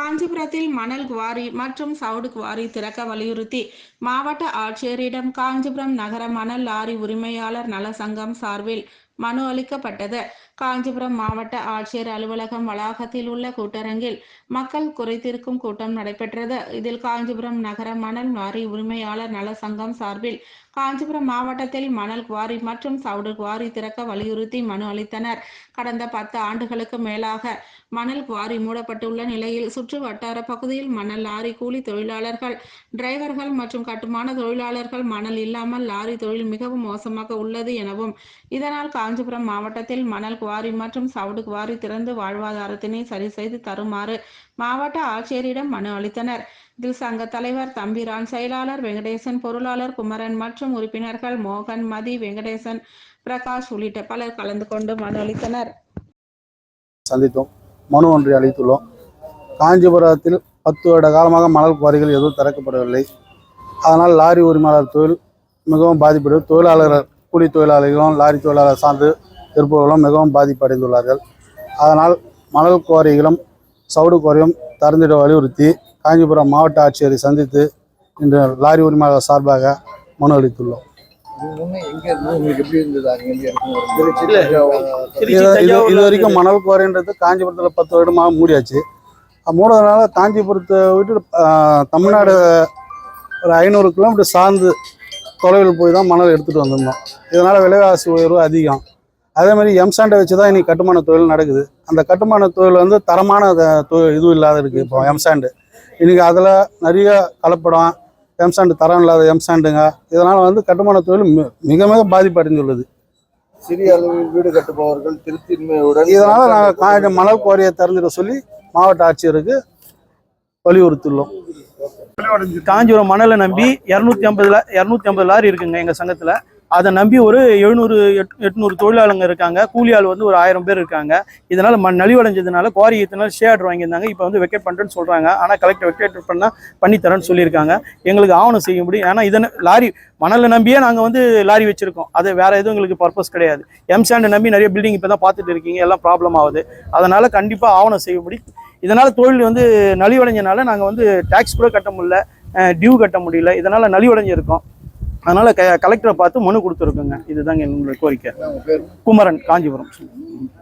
காஞ்சிபுரத்தில் மணல் குவாரி மற்றும் சவுடு குவாரி திறக்க வலியுறுத்தி மாவட்ட ஆட்சியரிடம் காஞ்சிபுரம் நகர மணல் லாரி உரிமையாளர் நல சங்கம் சார்பில் மனு அளிக்கப்பட்டது. காஞ்சிபுரம் மாவட்ட ஆட்சியர் அலுவலகம் வளாகத்தில் உள்ள கூட்டரங்கில் மக்கள் குறைதீர்க்கும் கூட்டம் நடைபெற்றது. இதில் காஞ்சிபுரம் நகர மணல் லாரி உரிமையாளர் நல சங்கம் சார்பில் காஞ்சிபுரம் மாவட்டத்தில் மணல் குவாரி மற்றும் சவுடு குவாரி திறக்க வலியுறுத்தி மனு அளித்தனர். கடந்த 10 ஆண்டுகளுக்கு மேலாக மணல் குவாரி மூடப்பட்டுள்ள நிலையில் சுற்று வட்டார பகுதியில் மணல் லாரி கூலி தொழிலாளர்கள், டிரைவர்கள் மற்றும் கட்டுமான தொழிலாளர்கள் மணல் இல்லாமல் லாரி தொழில் மிகவும் மோசமாக உள்ளது எனவும், இதனால் காஞ்சிபுரம் மாவட்டத்தில் மணல் குவாரி மற்றும் சவுடு குவாரி திறந்து வாழ்வாதாரத்தினை சரி செய்து தருமாறு மாவட்ட ஆட்சியரிடம் மனு அளித்தனர். இதில் சங்க தலைவர் தம்பிரான், செயலாளர் வெங்கடேசன், பொருளாளர் குமரன் மற்றும் உறுப்பினர்கள் மோகன், மதி, வெங்கடேசன், பிரகாஷ் உள்ளிட்ட பலர் கலந்து கொண்டு மனு அளித்தனர். சந்தித்தோம். மனு ஒன்றை அளித்துள்ளோம். காஞ்சிபுரத்தில் 10 வருட காலமாக மணல் குவாரிகள் எதுவும் திறக்கப்படவில்லை. அதனால் லாரி உரிமையாளர் தொழில் மிகவும் பாதிப்படையும், தொழிலாளர்கள் கூலி தொழிலாளர்களும் லாரி தொழிலாளர் சார்ந்து இருப்பவர்களும் மிகவும் பாதிப்படைந்துள்ளார்கள். அதனால் மணல் குவாரிகளும் சவுடு குவாரியும் திறந்திட வலியுறுத்தி காஞ்சிபுரம் மாவட்ட ஆட்சியரை சந்தித்து இன்று லாரி உரிமையாளர் சார்பாக மனு அளித்துள்ளோம். இது வரைக்கும் மணல் குவாரின்றது காஞ்சிபுரத்தில் 10 வருடமாக மூடியாச்சு. மூடுறதுனால காஞ்சிபுரத்தை விட்டு தமிழ்நாடு ஒரு 500 கிலோமீட்டர் சார்ந்து தொலைவில் போய் தான் மணல் எடுத்துகிட்டு வந்திருந்தோம். இதனால் விலைவாசி உயர்வு அதிகம். அதே மாதிரி எம்சாண்டை வச்சு தான் இன்றைக்கி கட்டுமான தொழில் நடக்குது. அந்த கட்டுமான தொழில் வந்து தரமான இதுவும் இல்லாத இருக்குது. இப்போ எம்சாண்டு இன்றைக்கி அதில் நிறைய கலப்படம், எம்சாண்டு தரம் இல்லாத எம்சாண்டுங்க. இதனால் வந்து கட்டுமான தொழில் மிக மிக பாதிப்பு அடைந்துள்ளது. சிறிய அளவில் வீடு கட்டுபவர்கள் திருப்தியின்மையுடன் இதனால் நாங்கள் மணல் குவாரியை திறந்துட சொல்லி மாவட்ட ஆட்சியருக்கு வலியுறுத்தியுள்ளோம். காஞ்சிபுரம் மணலை நம்பி 250 லாரி இருக்குங்க எங்கள் சங்கத்தில். அதை நம்பி ஒரு 700-800 தொழிலாளங்க இருக்காங்க. கூலி ஆள் வந்து ஒரு 1000 பேர் இருக்காங்க. இதனால் நலிவடைஞ்சதுனால குவாரி இத்தனை ஷே ஆர்டர் வாங்கியிருந்தாங்க. இப்போ வந்து வெக்கேட் பண்ணுறேன்னு சொல்கிறாங்க. ஆனால் கலெக்டர் வெக்கேட் பண்ணித்தரேன்னு சொல்லியிருக்காங்க. எங்களுக்கு ஆவணம் செய்ய முடியும். ஏன்னா இதனை லாரி மணலை நம்பியே நாங்கள் வந்து லாரி வச்சுருக்கோம். அது வேறு எதுவும் எங்களுக்கு பர்பஸ் கிடையாது. எம்சாண்டை நம்பி நிறைய பில்டிங் இப்போ தான் பார்த்துட்டு இருக்கீங்க, எல்லாம் ப்ராப்ளம் ஆகுது. அதனால் கண்டிப்பாக ஆவணம் செய்ய முடியும். இதனால் தொழில் வந்து நலிவடைஞ்சனால நாங்கள் வந்து டேக்ஸ் கூட கட்ட முடியல, டியூ கட்ட முடியல. இதனால் நலிவடைஞ்சிருக்கோம். அதனால் கலெக்டரை பார்த்து மனு கொடுத்துருக்குங்க. இதுதாங்க எங்களுடைய கோரிக்கை. குமரன், காஞ்சிபுரம்.